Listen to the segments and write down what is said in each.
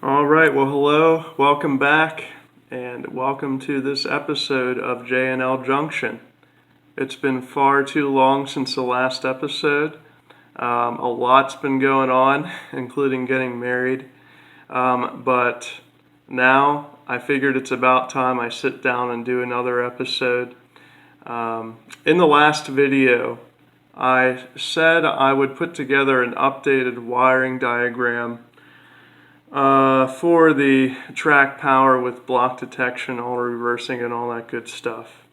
All right, well, hello, welcome back, and welcome to this episode of J&L Junction. It's been far too long since the last episode. A lot's been going on, including getting married, but now I figured it's about time I sit down and do another episode. In the last video, I said I would put together an updated wiring diagram for the track power with block detection, auto reversing, and all that good stuff.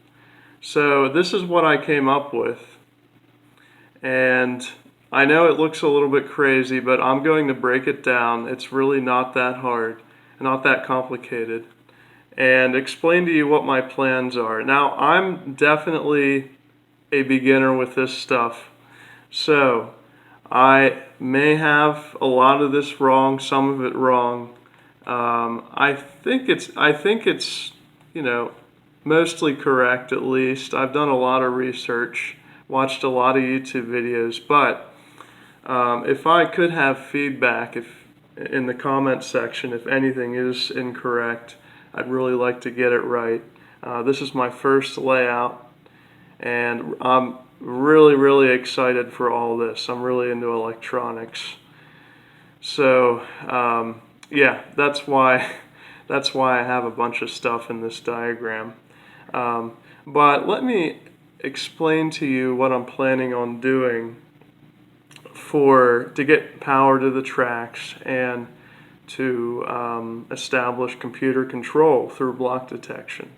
So this is what I came up with. And I know it looks a little bit crazy, but I'm going to break it down. It's really not that hard, not that complicated, and explain to you what my plans are. Now, I'm definitely a beginner with this stuff, so I may have a lot of this wrong, some of it wrong. I think it's mostly correct, at least. I've done a lot of research, watched a lot of YouTube videos, but if I could have feedback in the comment section, if anything is incorrect, I'd really like to get it right. This is my first layout, and I'm really excited for all this. I'm really into electronics. So yeah, that's why I have a bunch of stuff in this diagram. But let me explain to you what I'm planning on doing to get power to the tracks and to establish computer control through block detection.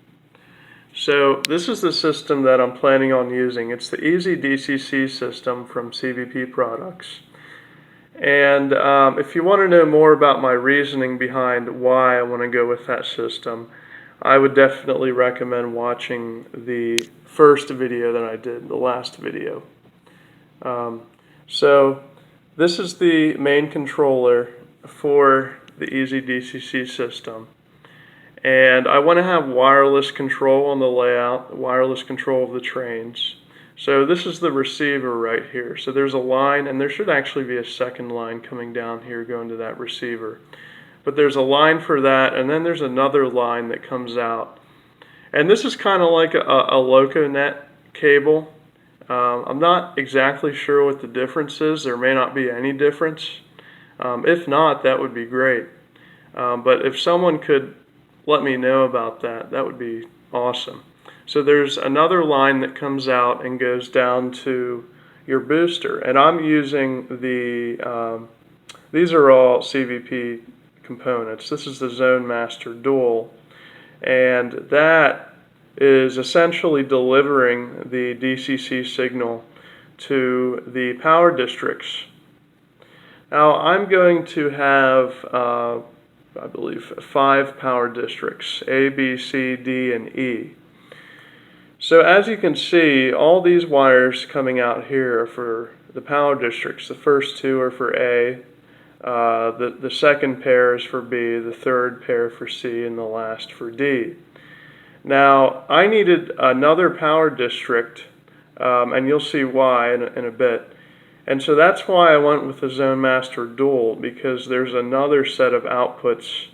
So this is the system that I'm planning on using. It's the Easy DCC system from CVP Products. And if you want to know more about my reasoning behind why I want to go with that system, I would definitely recommend watching the first video that I did, the last video. So this is the main controller for the Easy DCC system. And I want to have wireless control on the layout, wireless control of the trains. So this is the receiver right here. So there's a line, and there should actually be a second line coming down here going to that receiver. But there's a line for that, and then there's another line that comes out. And this is kind of like a LocoNet cable. I'm not exactly sure what the difference is. There may not be any difference. If not, that would be great. But if someone could let me know about that, that would be awesome. So there's another line that comes out and goes down to your booster, and I'm using these are all CVP components. This is the Zone Master Dual, and that is essentially delivering the DCC signal to the power districts. Now I'm going to have I believe 5 power districts, A, B, C, D, and E. So as you can see, all these wires coming out here are for the power districts. The first 2 are for A, the second pair is for B, the third pair for C, and the last for D. Now, I needed another power district, and you'll see why in a bit. And so that's why I went with the Zone Master Dual, because there's another set of outputs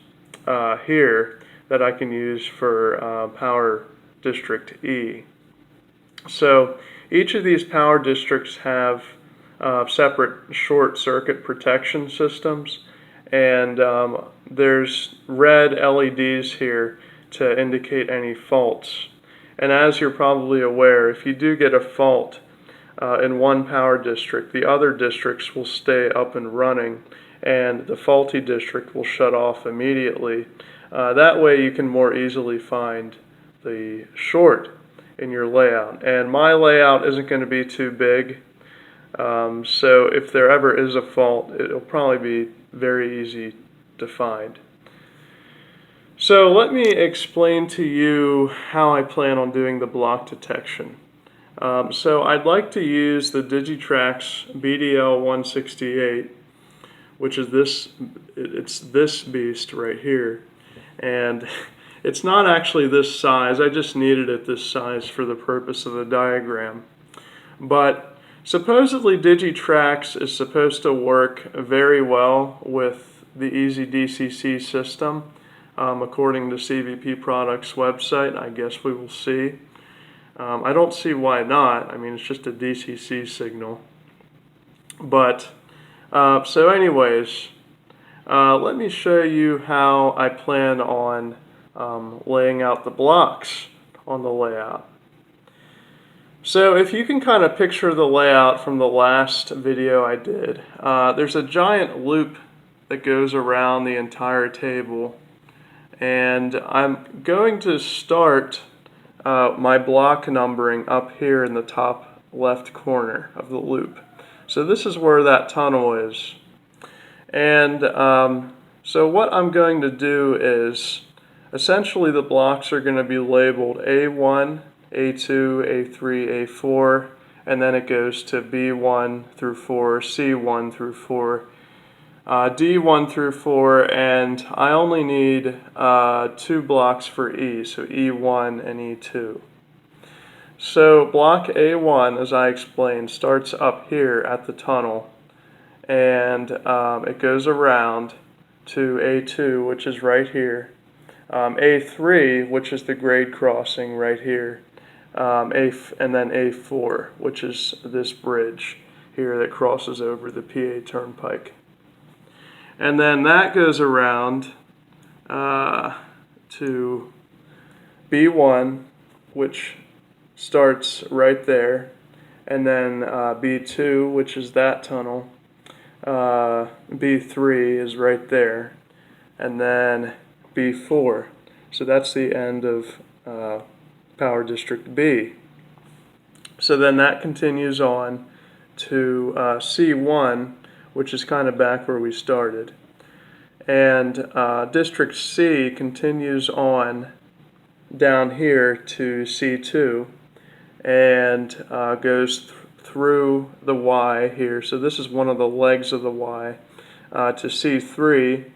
here that I can use for power district E. So each of these power districts have separate short circuit protection systems, and there's red LEDs here to indicate any faults. And as you're probably aware, if you do get a fault in one power district, the other districts will stay up and running, and the faulty district will shut off immediately. That way you can more easily find the short in your layout. And my layout isn't going to be too big, so if there ever is a fault, it'll probably be very easy to find. So let me explain to you how I plan on doing the block detection. So I'd like to use the Digitrax BDL168, which is this beast right here. And it's not actually this size, I just needed it this size for the purpose of the diagram. But supposedly Digitrax is supposed to work very well with the Easy DCC system. According to CVP Products website, I guess we will see. I don't see why not. I mean, it's just a DCC signal. But, so anyways, let me show you how I plan on laying out the blocks on the layout. So if you can kind of picture the layout from the last video I did, there's a giant loop that goes around the entire table, and I'm going to start my block numbering up here in the top left corner of the loop. So this is where that tunnel is. And so what I'm going to do is, essentially the blocks are going to be labeled A1, A2, A3, A4, and then it goes to B1 through 4, C1 through 4, D1 through 4, and I only need 2 blocks for E, so E1 and E2. So block A1, as I explained, starts up here at the tunnel, and it goes around to A2, which is right here, A3, which is the grade crossing right here, and then A4, which is this bridge here that crosses over the PA Turnpike. And then that goes around to B1, which starts right there, and then B2, which is that tunnel, B3 is right there, and then B4. So that's the end of Power District B. So then that continues on to C1, which is kind of back where we started. And District C continues on down here to C2 and goes through the Y here. So this is one of the legs of the Y to C3,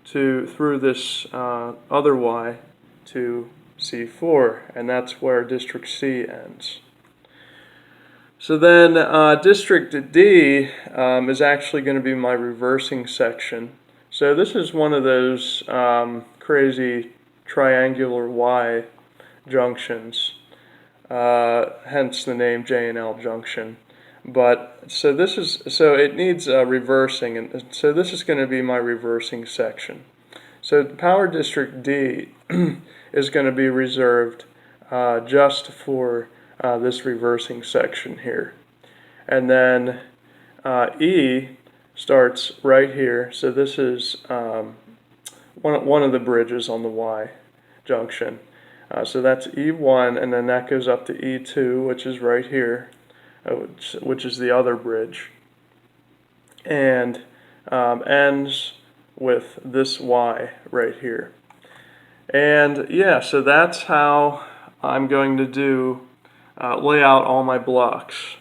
through this other Y to C4, and that's where District C ends. So then District D is actually going to be my reversing section. So this is one of those crazy triangular Y junctions, hence the name J&L junction. But so it needs reversing, and so this is going to be my reversing section. So Power District D is going to be reserved just for this reversing section here. And then E starts right here. So this is one of the bridges on the Y junction. So that's E1, and then that goes up to E2, which is right here, which is the other bridge, and ends with this Y right here. And yeah, so that's how I'm going to lay out all my blocks.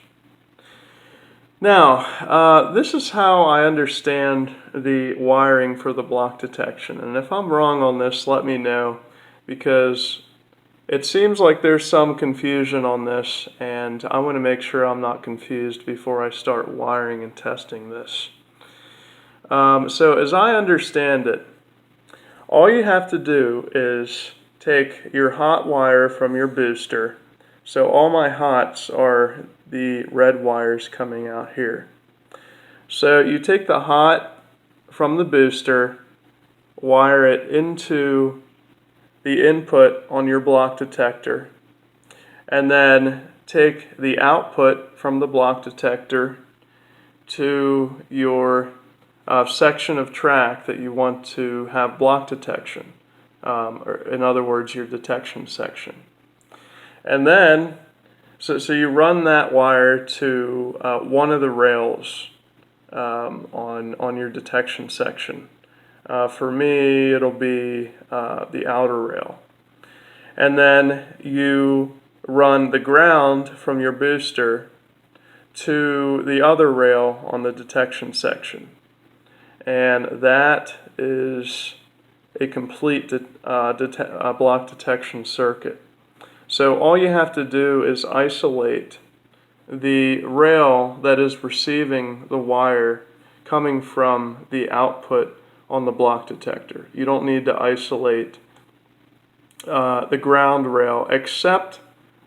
Now, this is how I understand the wiring for the block detection, and if I'm wrong on this, let me know, because it seems like there's some confusion on this, and I want to make sure I'm not confused before I start wiring and testing this. So as I understand it, all you have to do is take your hot wire from your booster. So all my hots are the red wires coming out here. So you take the hot from the booster, wire it into the input on your block detector, and then take the output from the block detector to your section of track that you want to have block detection, or in other words, your detection section. And then, so you run that wire to one of the rails on your detection section. For me, it'll be the outer rail. And then you run the ground from your booster to the other rail on the detection section. And that is a complete block detection circuit. So all you have to do is isolate the rail that is receiving the wire coming from the output on the block detector. You don't need to isolate the ground rail except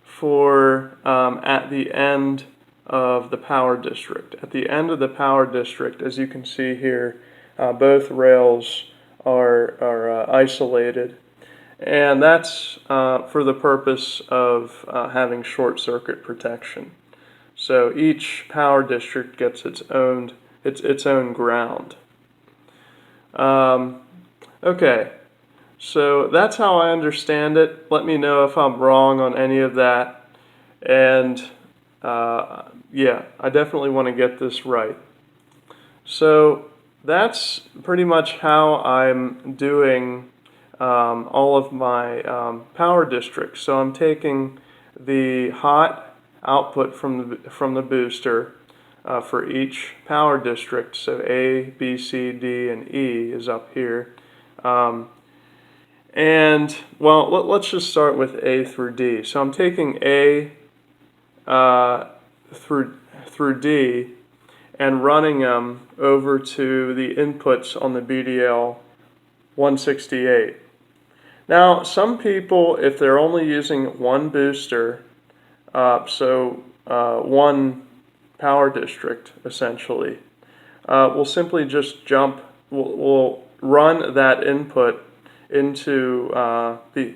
for at the end of the power district. At the end of the power district, as you can see here, both rails are isolated, and that's for the purpose of having short circuit protection. So each power district gets its own ground. Okay, so that's how I understand it. Let me know if I'm wrong on any of that, and yeah, I definitely want to get this right. So that's pretty much how I'm doing all of my power districts. So I'm taking the hot output from the booster for each power district. So A, B, C, D, and E is up here. And well, let's just start with A through D. So I'm taking A through D and running them over to the inputs on the BDL 168. Now, some people, if they're only using one booster, one power district essentially, will simply just will run that input into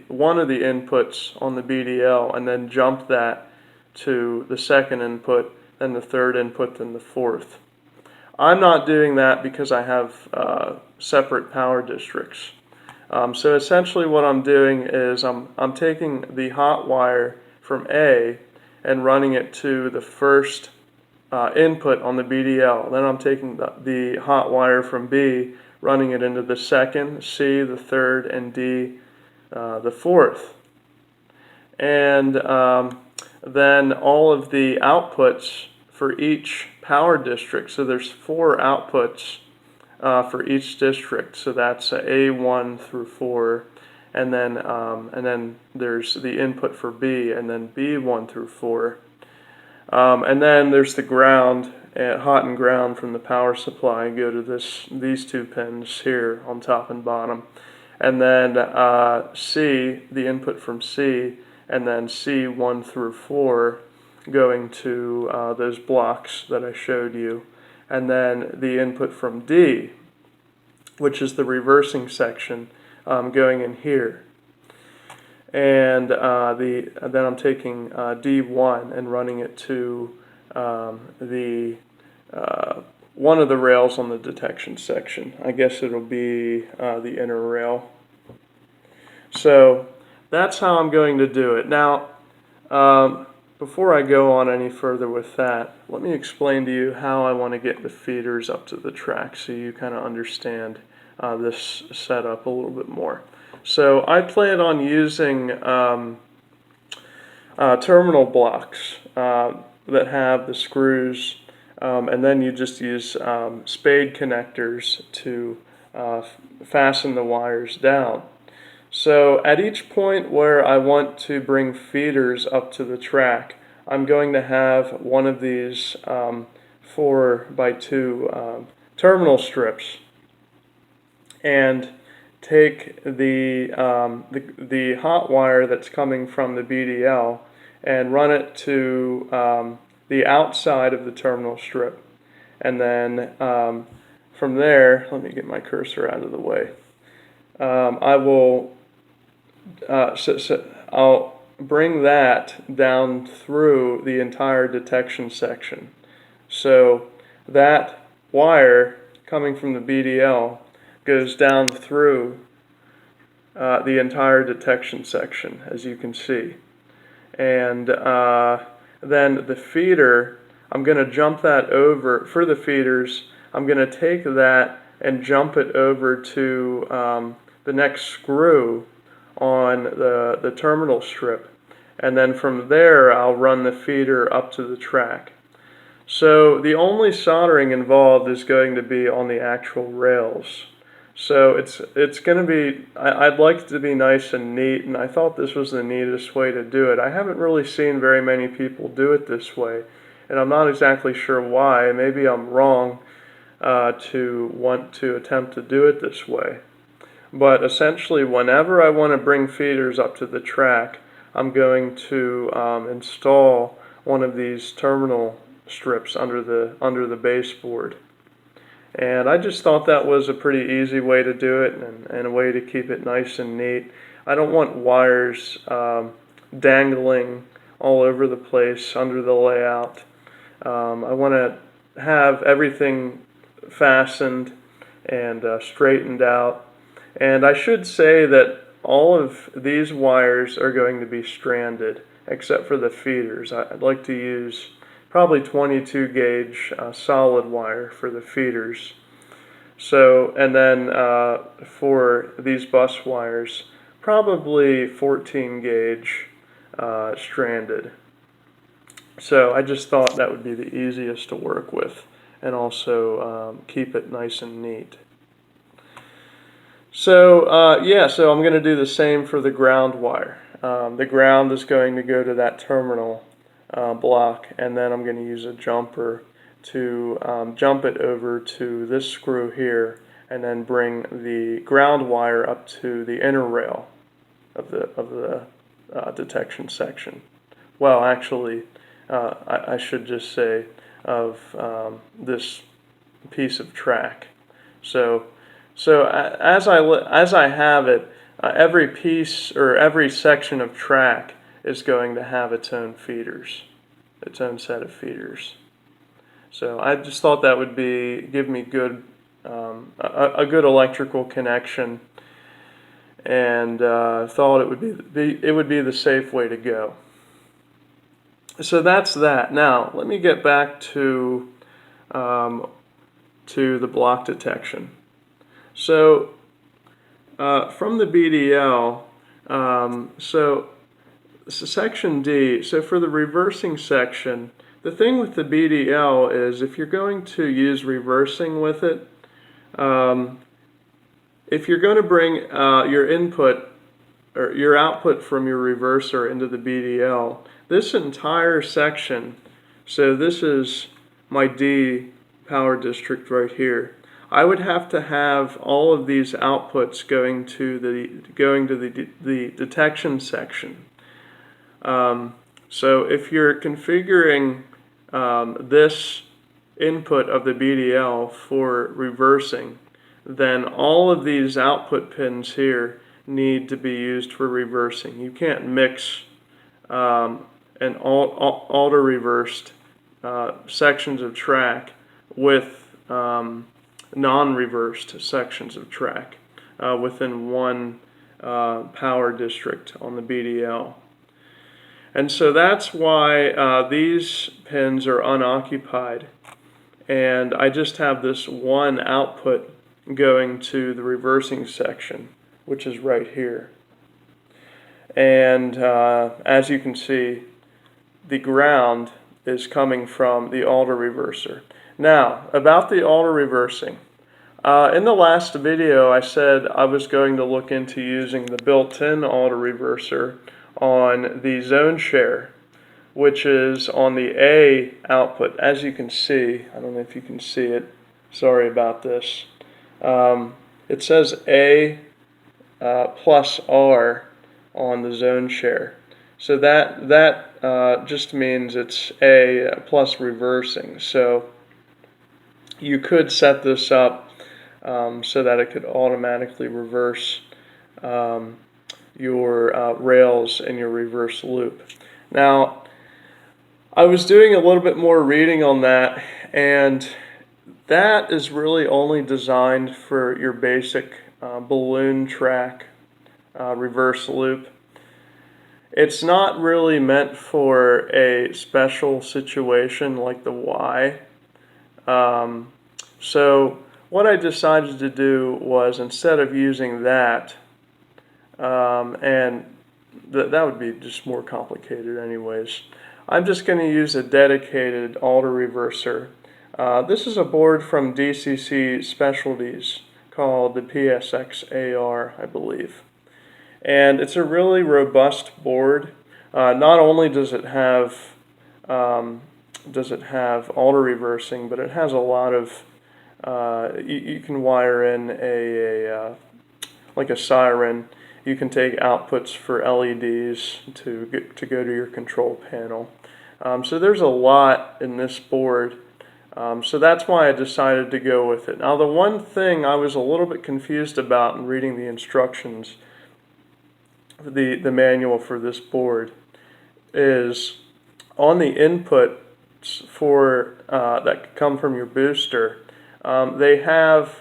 one of the inputs on the BDL and then jump that to the second input, then the third input, then the fourth. I'm not doing that because I have separate power districts. So essentially what I'm doing is I'm taking the hot wire from A and running it to the first input on the BDL. Then I'm taking the hot wire from B, running it into the second, C, the third, and D, the fourth. And then all of the outputs for each power district. So there's 4 outputs for each district. So that's A1 through 4, and then there's the input for B, and then B1 through 4, and then there's the ground, hot and ground from the power supply. Go to these 2 pins here on top and bottom, and then C, the input from C, and then C1 through 4 going to those blocks that I showed you, and then the input from D, which is the reversing section, going in here. And then I'm taking D1 and running it to one of the rails on the detection section. I guess it'll be the inner rail. So that's how I'm going to do it. Now, before I go on any further with that, let me explain to you how I want to get the feeders up to the track so you kind of understand this setup a little bit more. So I plan on using terminal blocks that have the screws, and then you just use spade connectors to fasten the wires down. So at each point where I want to bring feeders up to the track, I'm going to have one of these 4x2 terminal strips, and take the hot wire that's coming from the BDL and run it to the outside of the terminal strip, and then from there, let me get my cursor out of the way. I'll bring that down through the entire detection section. So that wire coming from the BDL goes down through the entire detection section, as you can see. And then the feeder, I'm going to jump that over. For the feeders, I'm going to take that and jump it over to the next screw on the terminal strip. And then from there, I'll run the feeder up to the track. So the only soldering involved is going to be on the actual rails. So it's going to be, I'd like it to be nice and neat, and I thought this was the neatest way to do it. I haven't really seen very many people do it this way, and I'm not exactly sure why. Maybe I'm wrong, to want to attempt to do it this way. But essentially, whenever I want to bring feeders up to the track, I'm going to install one of these terminal strips under the baseboard. And I just thought that was a pretty easy way to do it, and a way to keep it nice and neat. I don't want wires dangling all over the place under the layout. I want to have everything fastened and straightened out. And I should say that all of these wires are going to be stranded, except for the feeders. I'd like to use probably 22 gauge solid wire for the feeders. So, and then for these bus wires, probably 14 gauge stranded. So I just thought that would be the easiest to work with, and also keep it nice and neat. So yeah, so I'm going to do the same for the ground wire. The ground is going to go to that terminal block, and then I'm going to use a jumper to jump it over to this screw here, and then bring the ground wire up to the inner rail of the detection section. Well, actually, I should just say of this piece of track. So as I have it, every piece or every section of track is going to have its own feeders, its own set of feeders. So I just thought that would give me good a good electrical connection, and thought it would be the safe way to go. So that's that. Now let me get back to the block detection. So from the BDL, so section D, so for the reversing section, the thing with the BDL is if you're going to use reversing with it, if you're going to bring your input or your output from your reverser into the BDL, this entire section, so this is my D power district right here, I would have to have all of these outputs going to the detection section. So if you're configuring this input of the BDL for reversing, then all of these output pins here need to be used for reversing. You can't mix an auto-reversed sections of track with non-reversed sections of track within one power district on the BDL. And so that's why these pins are unoccupied, and I just have this one output going to the reversing section, which is right here. And as you can see, the ground is coming from the auto-reverser. Now, about the auto-reversing. In the last video, I said I was going to look into using the built-in auto-reverser on the zone share, which is on the A output. As you can see, I don't know if you can see it, sorry about this. It says A plus R on the zone share. So that just means it's A plus reversing. So you could set this up so that it could automatically reverse your rails in your reverse loop. Now, I was doing a little bit more reading on that, and that is really only designed for your basic balloon track reverse loop. It's not really meant for a special situation like the Y. So what I decided to do was, instead of using that, and that would be just more complicated anyways, I'm just going to use a dedicated auto-reverser. This is a board from DCC Specialties called the PSX-AR, I believe. And it's a really robust board. Not only does it have auto-reversing, but it has a lot of you can wire in like a siren. You can take outputs for LEDs to go to your control panel. So there's a lot in this board. So that's why I decided to go with it. Now the one thing I was a little bit confused about in reading the instructions, the manual for this board, is on the inputs for that come from your booster. They have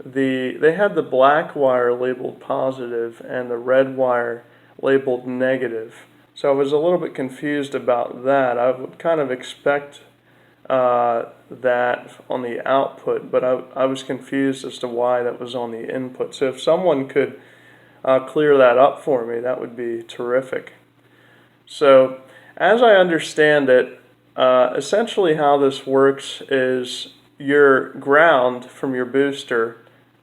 the black wire labeled positive and the red wire labeled negative. So I was a little bit confused about that. I would kind of expect that on the output, but I was confused as to why that was on the input. So if someone could clear that up for me, that would be terrific. So as I understand it, essentially how this works is your ground from your booster,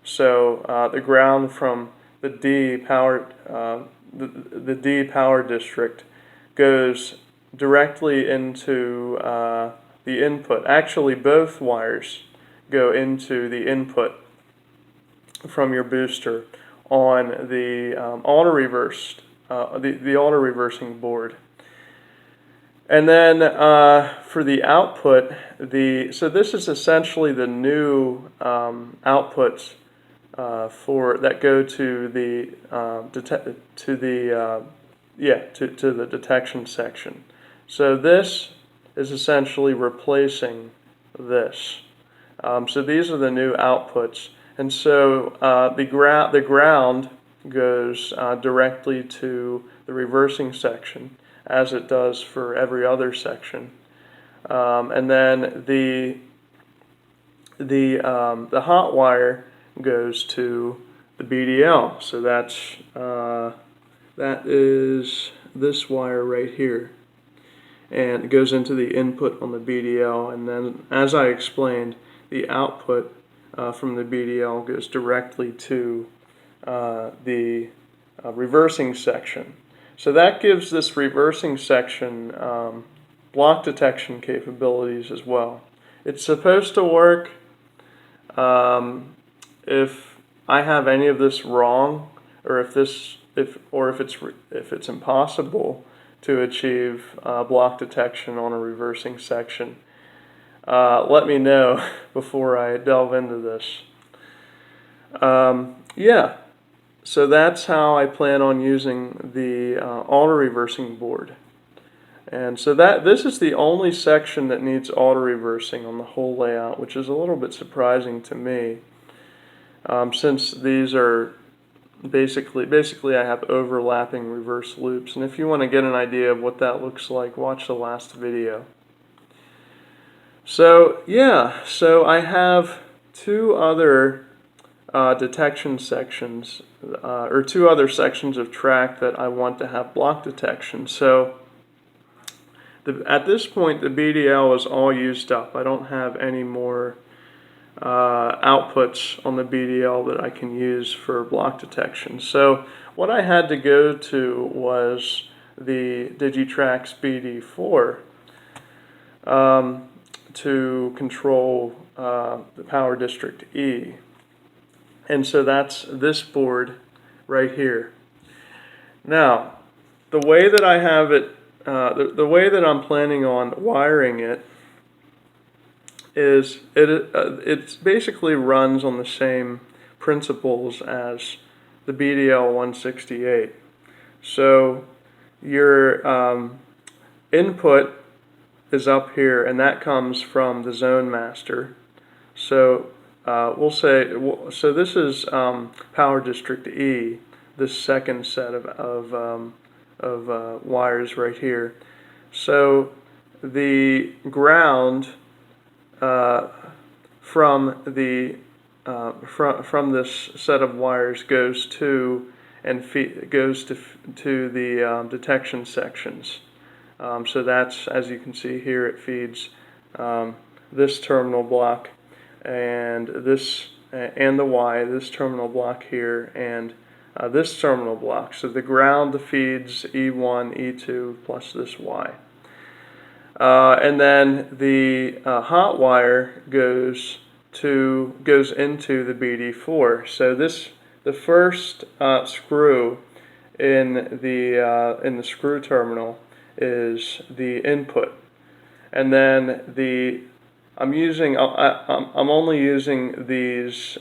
so the ground from the D power district goes directly into the input. Actually, both wires go into the input from your booster on the auto reversing board. And then for the output, so this is essentially the new outputs that go to the the detection section. So this is essentially replacing this. So these are the new outputs, and so the ground goes directly to the reversing section, as it does for every other section, and then the hot wire goes to the BDL. So that is this wire right here, and it goes into the input on the BDL, and then, as I explained, the output from the BDL goes directly to the reversing section. So that gives this reversing section block detection capabilities as well. It's supposed to work. If I have any of this wrong, or if it's impossible to achieve block detection on a reversing section, let me know before I delve into this. So that's how I plan on using the auto reversing board. And so this is the only section that needs auto reversing on the whole layout, which is a little bit surprising to me, since these are basically I have overlapping reverse loops. And if you want to get an idea of what that looks like, watch the last video. So so I have two other detection sections, or two other sections of track that I want to have block detection. So at this point, the BDL is all used up. I don't have any more outputs on the BDL that I can use for block detection. So what I had to go to was the Digitrax BD4 to control the power district E. And so that's this board right here. Now, the way that I have it, the way that I'm planning on wiring it is it basically runs on the same principles as the BDL 168. So your input is up here, and that comes from the zone master. So we'll say, so this is power district E, this second set of wires right here. So the ground from this set of wires goes to the detection sections. So that's, as you can see here, it feeds this terminal block and this and the Y, this terminal block here, and this terminal block. So the ground feeds E1, E2 plus this Y. And then the hot wire goes goes into the BD4. So the first screw in the screw terminal is the input, and then I'm only using these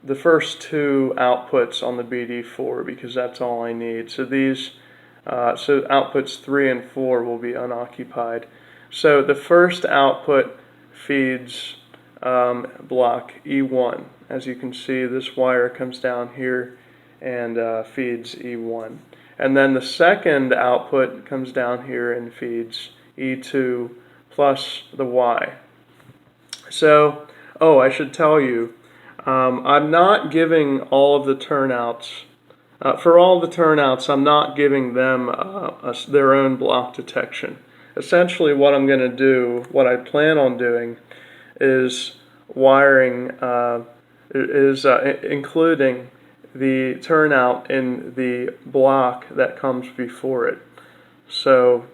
the first two outputs on the BD4 because that's all I need. So so outputs 3 and 4 will be unoccupied. So the first output feeds block E1. As you can see, this wire comes down here and feeds E1. And then the second output comes down here and feeds E2 plus the Y. So, I should tell you, I'm not giving all of the turnouts. For all the turnouts, I'm not giving them their own block detection. Essentially, what I plan on doing, is wiring, including the turnout in the block that comes before it. So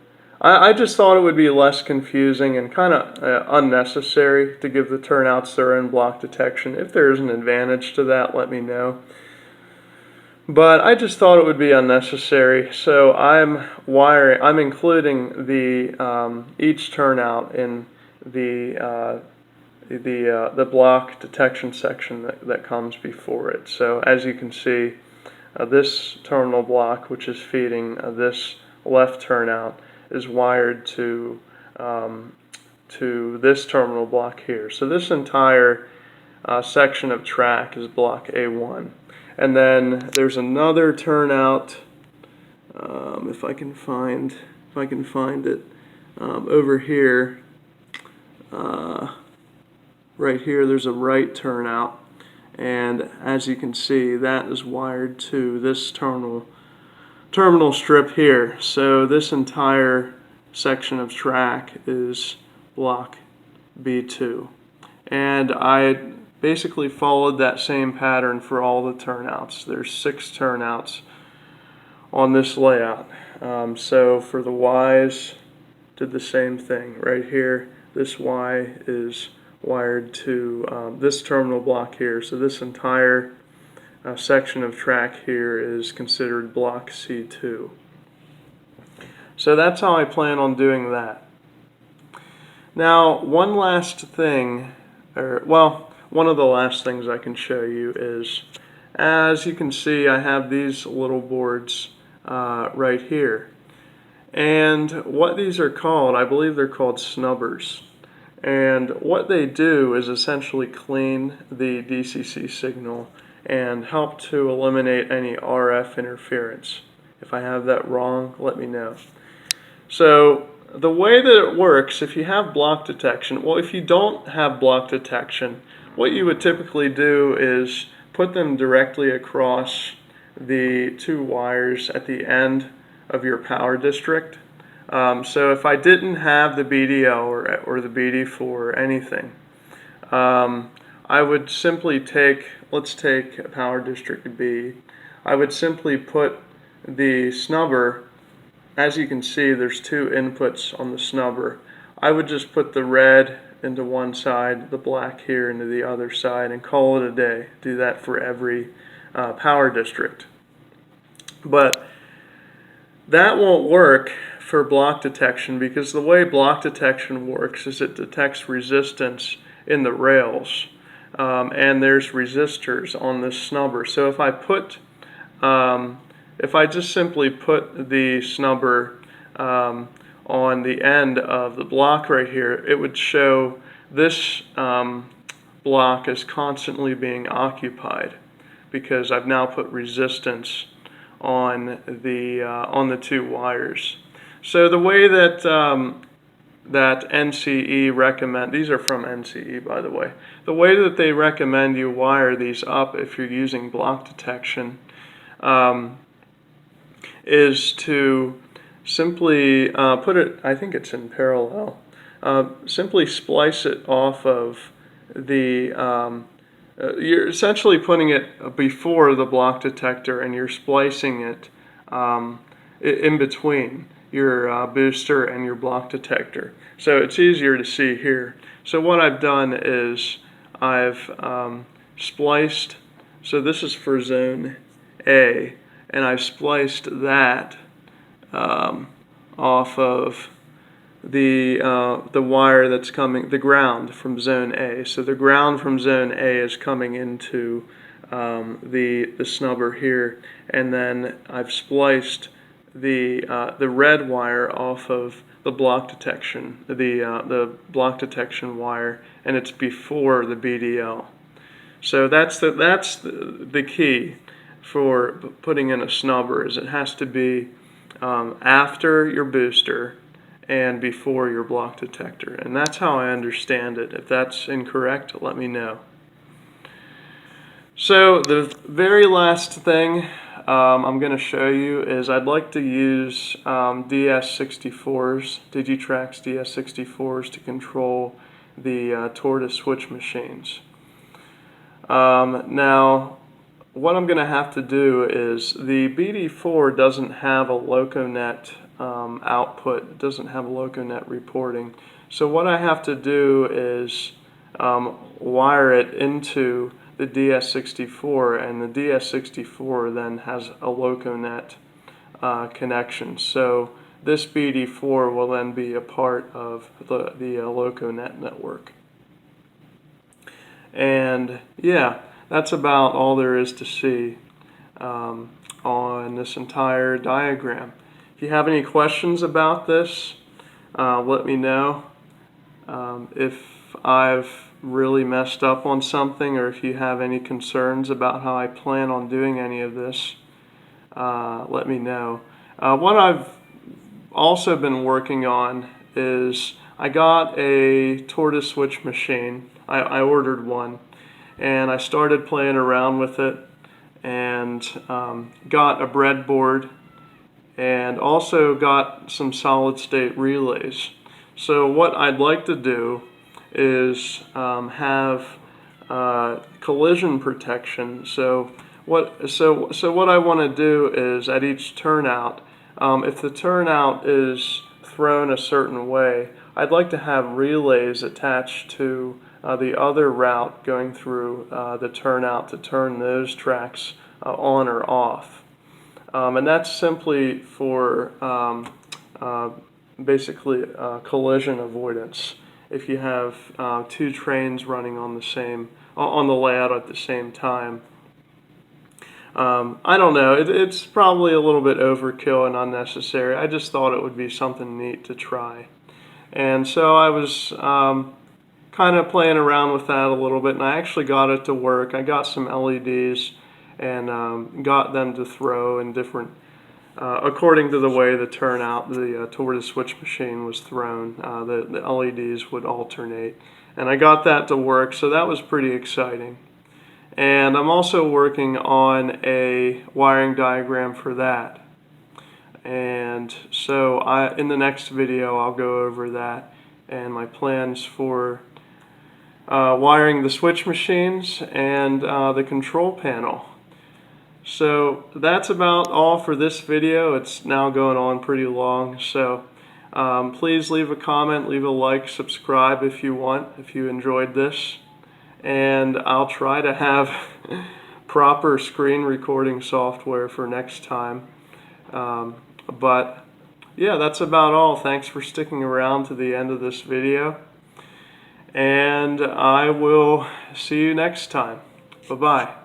I just thought it would be less confusing and kind of unnecessary to give the turnouts their own block detection. If there is an advantage to that, let me know. But I just thought it would be unnecessary, so I'm including the each turnout in the block detection section that comes before it. So as you can see, this terminal block, which is feeding this left turnout, is wired to this terminal block here. So this entire section of track is block A1. And then there's another turnout, if I can find it, over here. Right here, there's a right turnout, and as you can see, that is wired to this terminal strip here. So this entire section of track is block B2, and I basically followed that same pattern for all the turnouts. There's 6 turnouts on this layout. So for the Ys, did the same thing. Right here, this Y is wired to this terminal block here. So this entire section of track here is considered block C2. So that's how I plan on doing that. Now, one last thing, one of the last things I can show you is, as you can see, I have these little boards right here. And what these are called, I believe they're called snubbers. And what they do is essentially clean the DCC signal and help to eliminate any RF interference. If I have that wrong, let me know. So the way that it works, if you have block detection, if you don't have block detection, what you would typically do is put them directly across the 2 wires at the end of your power district. So if I didn't have the BDL or the BD4 or anything, I would simply let's take power district B. I would simply put the snubber, as you can see, there's 2 inputs on the snubber. I would just put the red into one side, the black here into the other side, and call it a day. Do that for every power district. But that won't work for block detection, because the way block detection works is it detects resistance in the rails, and there's resistors on this snubber. So if I just simply put the snubber on the end of the block right here, it would show this block is constantly being occupied because I've now put resistance on the 2 wires. So the way that that NCE recommend, these are from NCE by the way, the way that they recommend you wire these up if you're using block detection is to simply put it, I think it's in parallel, simply splice it off of the, you're essentially putting it before the block detector and you're splicing it in between. your booster and your block detector. So it's easier to see here. So what I've done is I've spliced, so this is for zone A, and I've spliced that off of the wire that's coming, the ground from zone A. So the ground from zone A is coming into the snubber here, and then I've spliced the red wire off of the block detection, the block detection wire, and it's before the BDL. So that's the key for putting in a snubber, is it has to be after your booster and before your block detector. And that's how I understand it. If that's incorrect, let me know. So the very last thing I'm going to show you is I'd like to use DS64s, Digitrax DS64s, to control the tortoise switch machines. Now, what I'm going to have to do is the BD4 doesn't have a LocoNet output, it doesn't have a LocoNet reporting. So what I have to do is wire it into the DS64, and the DS64 then has a LocoNet connection. So this BD4 will then be a part of the LocoNet network. And yeah, that's about all there is to see on this entire diagram. If you have any questions about this, let me know. If I've really messed up on something, or if you have any concerns about how I plan on doing any of this, let me know. What I've also been working on is I got a tortoise switch machine. I ordered one, and I started playing around with it, and got a breadboard, and also got some solid state relays. So what I'd like to do is have collision protection. So what I want to do is, at each turnout, if the turnout is thrown a certain way, I'd like to have relays attached to the other route going through the turnout to turn those tracks on or off. And that's simply for basically collision avoidance. If you have two trains running on the layout at the same time. I don't know, it's probably a little bit overkill and unnecessary. I just thought it would be something neat to try. And so I was kind of playing around with that a little bit, and I actually got it to work. I got some LEDs and got them to throw in different, according to the way the turnout, the tortoise switch machine was thrown, the LEDs would alternate. And I got that to work, so that was pretty exciting. And I'm also working on a wiring diagram for that. And so in the next video I'll go over that and my plans for wiring the switch machines and the control panel. So that's about all for this video. It's now going on pretty long, so please leave a comment, leave a like, subscribe if you want, if you enjoyed this. And I'll try to have proper screen recording software for next time. But yeah, that's about all. Thanks for sticking around to the end of this video. And I will see you next time. Bye-bye.